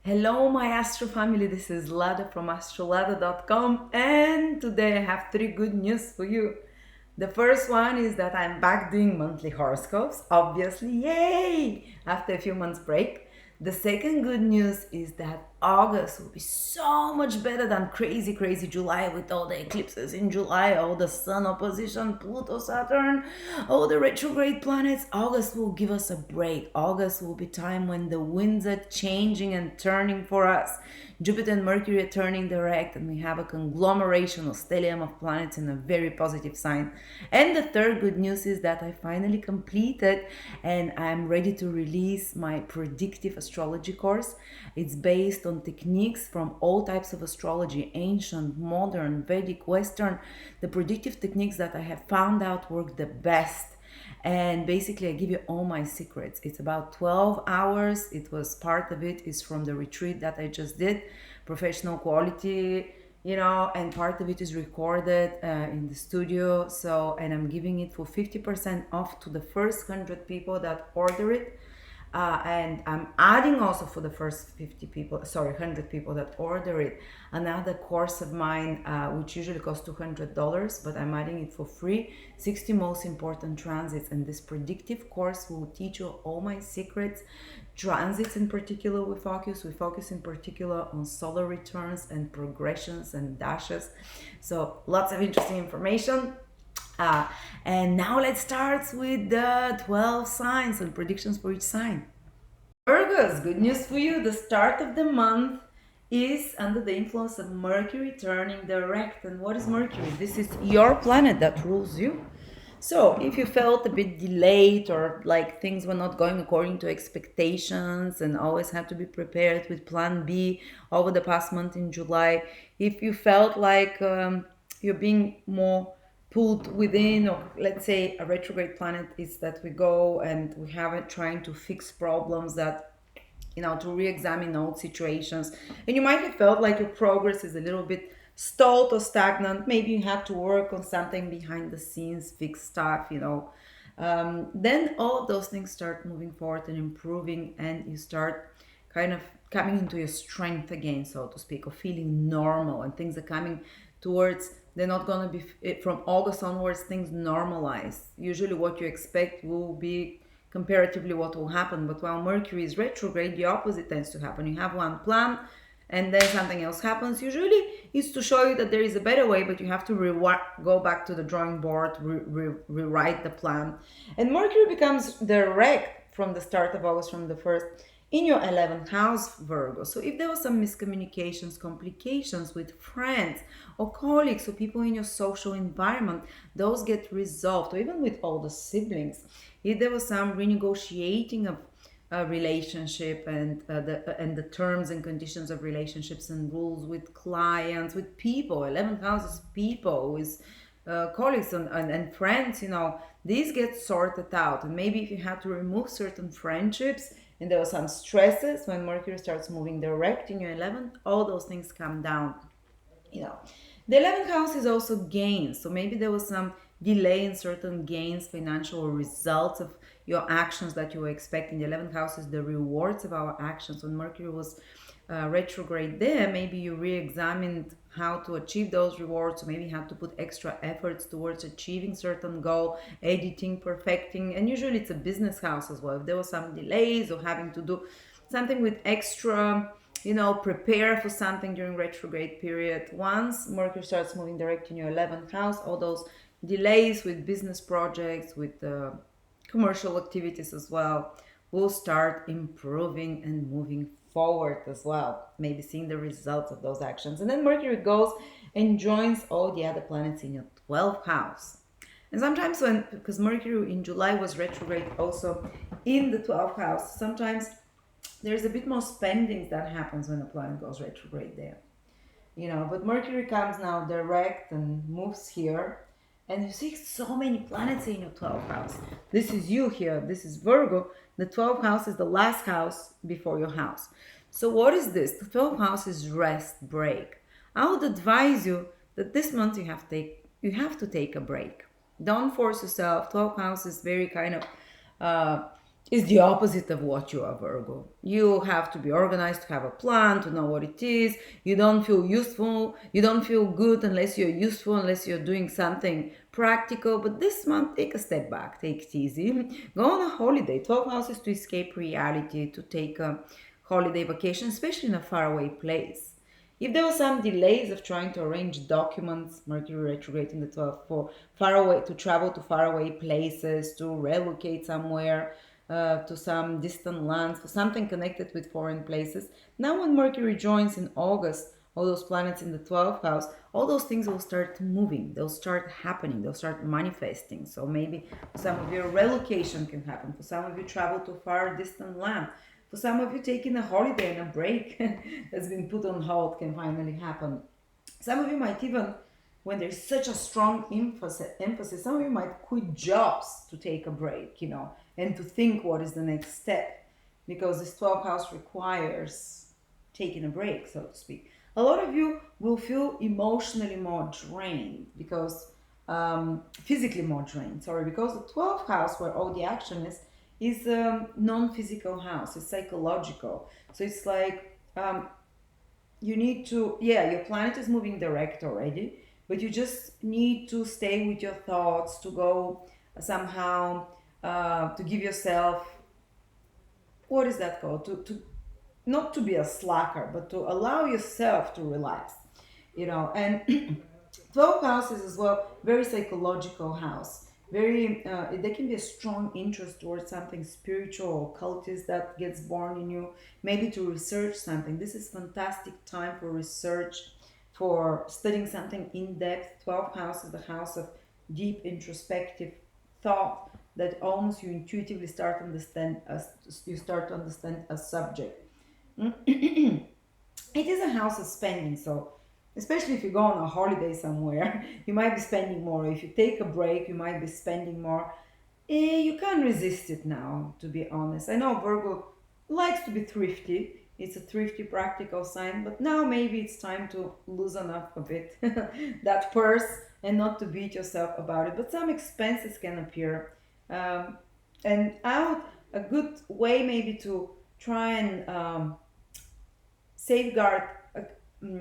Hello, my Astro family. This is Lada from astrolada.com, and today I have three good news for you. The first one is that I'm back doing monthly horoscopes, obviously, yay! After a few months break. The second good news is that August will be so much better than crazy July with all the eclipses in July, all the sun opposition, Pluto, Saturn, all the retrograde planets. August will give us a break. August will be time when the winds are changing and turning for us. Jupiter and Mercury are turning direct, and we have a conglomeration or stellium of planets in a very positive sign. And the third good news is that I finally completed and I'm ready to release my predictive astrology course. It's based on techniques from all types of astrology, ancient, modern, Vedic, Western, the predictive techniques that I have found out work the best. And basically I give you all my secrets. It's about 12 hours. It was part of it is from the retreat that I just did, professional quality, and part of it is recorded in the studio. So, and I'm giving it for 50% off to the first 100 people that order it. And I'm adding also for the first 100 people that order it, another course of mine, which usually costs $200, but I'm adding it for free, 60 most important transits. And this predictive course will teach you all my secrets. Transits in particular, we focus in particular on solar returns and progressions and dashes. So lots of interesting information. And now let's start with the 12 signs and predictions for each sign. Virgos, good news for you. The start of the month is under the influence of Mercury turning direct. And what is Mercury? This is your planet that rules you. So if you felt a bit delayed or like things were not going according to expectations and always had to be prepared with plan B over the past month in July, if you felt like you're being more pulled within, or let's say a retrograde planet is that we go and we have it trying to fix problems that, to re-examine old situations, and you might have felt like your progress is a little bit stalled or stagnant. Maybe you have to work on something behind the scenes, fix stuff, then all of those things start moving forward and improving, and you start kind of coming into your strength again, so to speak, or feeling normal, and things are coming towards, they're not going to be, from August onwards, things normalize. Usually what you expect will be comparatively what will happen, but while Mercury is retrograde, the opposite tends to happen. You have one plan and then something else happens. Usually it's to show you that there is a better way, but you have to go back to the drawing board, rewrite the plan. And Mercury becomes direct from the start of August, from the 1st, in your 11th house, Virgo. So if there was some miscommunications, complications with friends or colleagues or people in your social environment, those get resolved, or even with older siblings. If there was some renegotiating of a relationship and the terms and conditions of relationships and rules with clients, with people, 11th house is people, with colleagues and friends, these get sorted out. And maybe if you had to remove certain friendships and there were some stresses, when Mercury starts moving direct in your 11th, all those things come down. The 11th house is also gains. So maybe there was some delay in certain gains, financial results of your actions that you were expecting. The 11th house is the rewards of our actions. When Mercury was retrograde there, maybe you re-examined how to achieve those rewards, or maybe you have to put extra efforts towards achieving certain goal, editing, perfecting. And usually it's a business house as well. If there was some delays or having to do something with extra, prepare for something during retrograde period, once Mercury starts moving direct in your 11th house, all those delays with business projects, with commercial activities as well, will start improving and moving forward as well, maybe seeing the results of those actions. And then Mercury goes and joins all the other planets in your 12th house. And sometimes because Mercury in July was retrograde also in the 12th house, sometimes there's a bit more spending that happens when a planet goes retrograde there. But Mercury comes now direct and moves here. And you see so many planets in your 12th house. This is you here. This is Virgo. The 12th house is the last house before your house. So what is this? The 12th house is rest, break. I would advise you that this month you have to take a break. Don't force yourself. 12th house is very kind of is the opposite of what you are, Virgo. You have to be organized, to have a plan, to know what it is. You don't feel useful. You don't feel good unless you're useful, unless you're doing something practical. But this month, take a step back, take it easy. Go on a holiday. 12 houses to escape reality, to take a holiday vacation, especially in a faraway place. If there were some delays of trying to arrange documents, Mercury retrograde in the 12th, for far away to travel to faraway places, to relocate somewhere, to some distant lands, for something connected with foreign places. Now, when Mercury joins in August, all those planets in the 12th house, all those things will start moving, they'll start happening, they'll start manifesting. So maybe for some of you, relocation can happen, for some of you, travel to a far distant land. For some of you, taking a holiday and a break that's been put on hold can finally happen. Some of you might even, when there's such a strong emphasis, some of you might quit jobs to take a break, and to think what is the next step, because this 12th house requires taking a break, so to speak. A lot of you will feel emotionally more drained because physically more drained, sorry, because the 12th house, where all the action is a non-physical house, it's psychological. So it's like you need to, yeah, your planet is moving direct already, but you just need to stay with your thoughts, to go somehow, to give yourself, what is that called, to not to be a slacker, but to allow yourself to relax, and 12 houses as well, very psychological house. Very, there can be a strong interest towards something spiritual or cultist that gets born in you. Maybe to research something. This is fantastic time for research, for studying something in depth. 12 house is the house of deep introspective thought that almost you intuitively start understand as you start to understand a subject. It is a house of spending, so especially if you go on a holiday somewhere, you might be spending more. If you take a break, you might be spending more. You can't resist it now, to be honest. I know Virgo likes to be thrifty. It's a thrifty, practical sign, but now maybe it's time to loosen up a bit that purse and not to beat yourself about it. But some expenses can appear. Um, and out a good way maybe to try and safeguard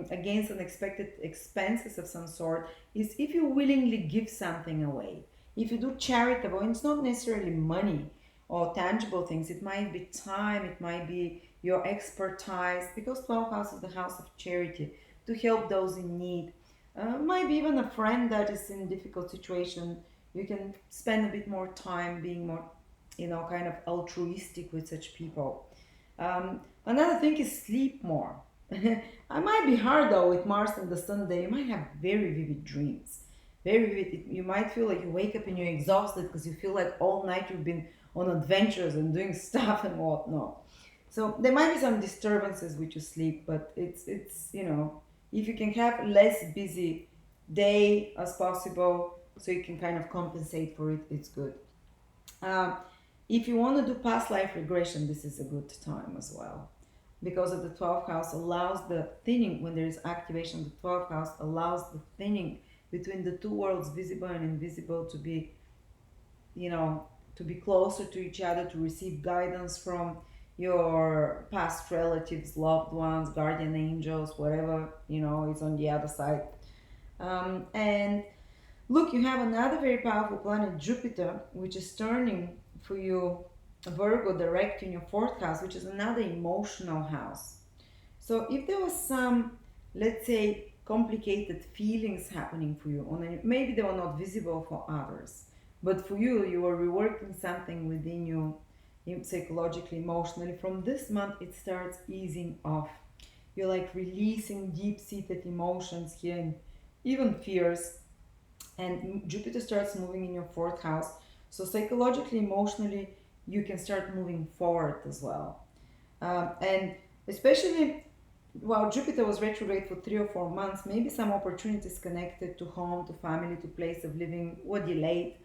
against unexpected expenses of some sort is if you willingly give something away. If you do charitable, and it's not necessarily money or tangible things, it might be time, it might be your expertise, because 12th house is the house of charity, to help those in need. Might be even a friend that is in a difficult situation. You can spend a bit more time being more, kind of altruistic with such people. Another thing is sleep more. I might be hard though with Mars and the Sun there. You might have very vivid dreams. Very vivid. You might feel like you wake up and you're exhausted because you feel like all night you've been on adventures and doing stuff and whatnot. So there might be some disturbances with your sleep, but it's if you can have less busy day as possible, so you can kind of compensate for it, it's good. Um, if you want to do past life regression, this is a good time as well. Because of the 12th house allows the thinning, when there is activation, the 12th house allows the thinning between the two worlds, visible and invisible, you know, to be closer to each other, to receive guidance from your past relatives, loved ones, guardian angels, whatever, is on the other side. And look, you have another very powerful planet, Jupiter, which is turning for you Virgo direct in your fourth house, which is another emotional house. So if there was some, let's say, complicated feelings happening for you, or maybe they were not visible for others, but for you, you were reworking something within you, psychologically, emotionally. From this month, it starts easing off. You're like releasing deep-seated emotions here, and even fears, and Jupiter starts moving in your fourth house. So psychologically, emotionally, you can start moving forward as well. And especially while Jupiter was retrograde for 3 or 4 months, maybe some opportunities connected to home, to family, to place of living were delayed.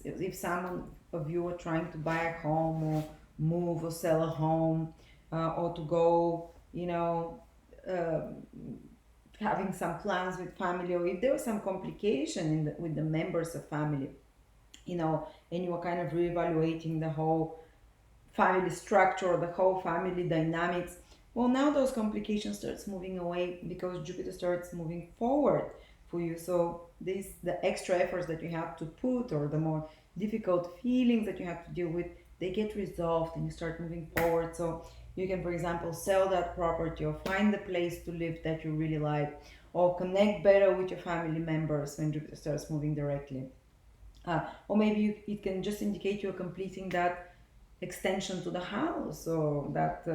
If someone of you were trying to buy a home or move or sell a home, or to go, uh, having some plans with family, or if there was some complication with the members of family, and you were kind of reevaluating the whole family structure, the whole family dynamics. Well, now those complications starts moving away because Jupiter starts moving forward for you. So this the extra efforts that you have to put, or the more difficult feelings that you have to deal with, they get resolved and you start moving forward. So you can, for example, sell that property or find the place to live that you really like, or connect better with your family members when Jupiter starts moving directly. Or maybe it can just indicate you're completing that extension to the house, or that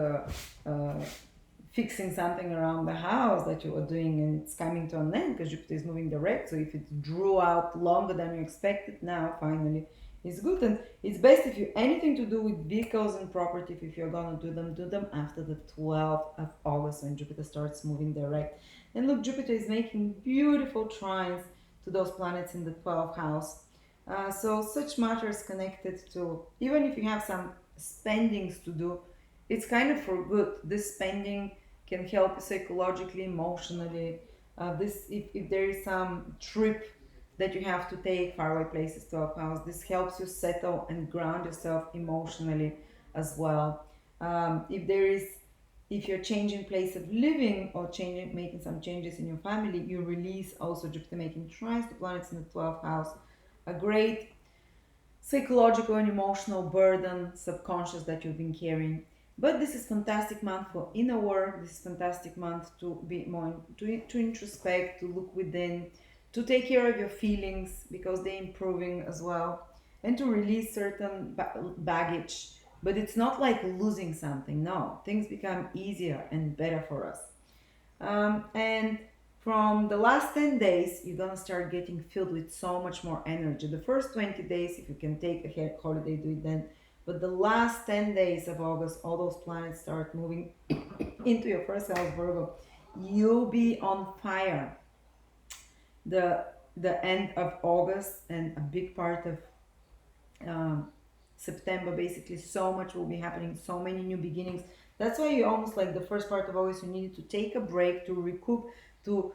fixing something around the house that you were doing and it's coming to an end because Jupiter is moving direct. So if it drew out longer than you expected, now finally it's good. And it's best if you anything to do with vehicles and property, if you're gonna do them after the 12th of August when Jupiter starts moving direct. And look, Jupiter is making beautiful trines to those planets in the 12th house. So such matters connected to, even if you have some spendings to do, it's kind of for good. This spending can help you psychologically, emotionally. This if there is some trip that you have to take faraway places to a house, this helps you settle and ground yourself emotionally as well. If there is if you're changing place of living or changing making some changes in your family, you release also Jupiter making trines to planets in the 12th house, a great psychological and emotional burden, subconscious, that you've been carrying. But this is fantastic month for inner work. This is fantastic month to be more to introspect, to look within, to take care of your feelings because they're improving as well, and to release certain baggage. But it's not like losing something. No, things become easier and better for us. And from the last 10 days, you're gonna start getting filled with so much more energy. The first 20 days, if you can take a holiday, do it then. But the last 10 days of August, all those planets start moving into your first house, Virgo. You'll be on fire. The the end of August and a big part of um, September, basically, so much will be happening, so many new beginnings. That's why you almost like the first part of August, you needed to take a break to recoup, to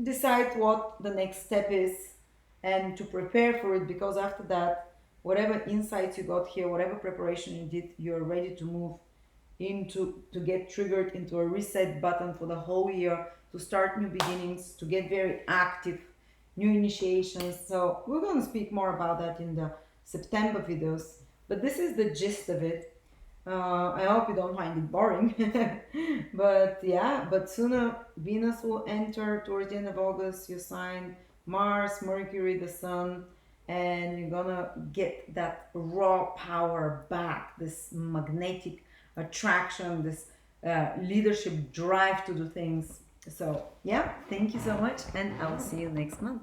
decide what the next step is, and to prepare for it. Because after that, whatever insights you got here, whatever preparation you did, you're ready to move into to get triggered into a reset button for the whole year, to start new beginnings, to get very active, new initiations. So we're going to speak more about that in the September videos, but this is the gist of it. I hope you don't find it boring. But yeah, but sooner Venus will enter towards the end of August your sign, Mars, Mercury, the Sun, and you're gonna get that raw power back, this magnetic attraction, this leadership drive to do things. So yeah, thank you so much, and I'll see you next month.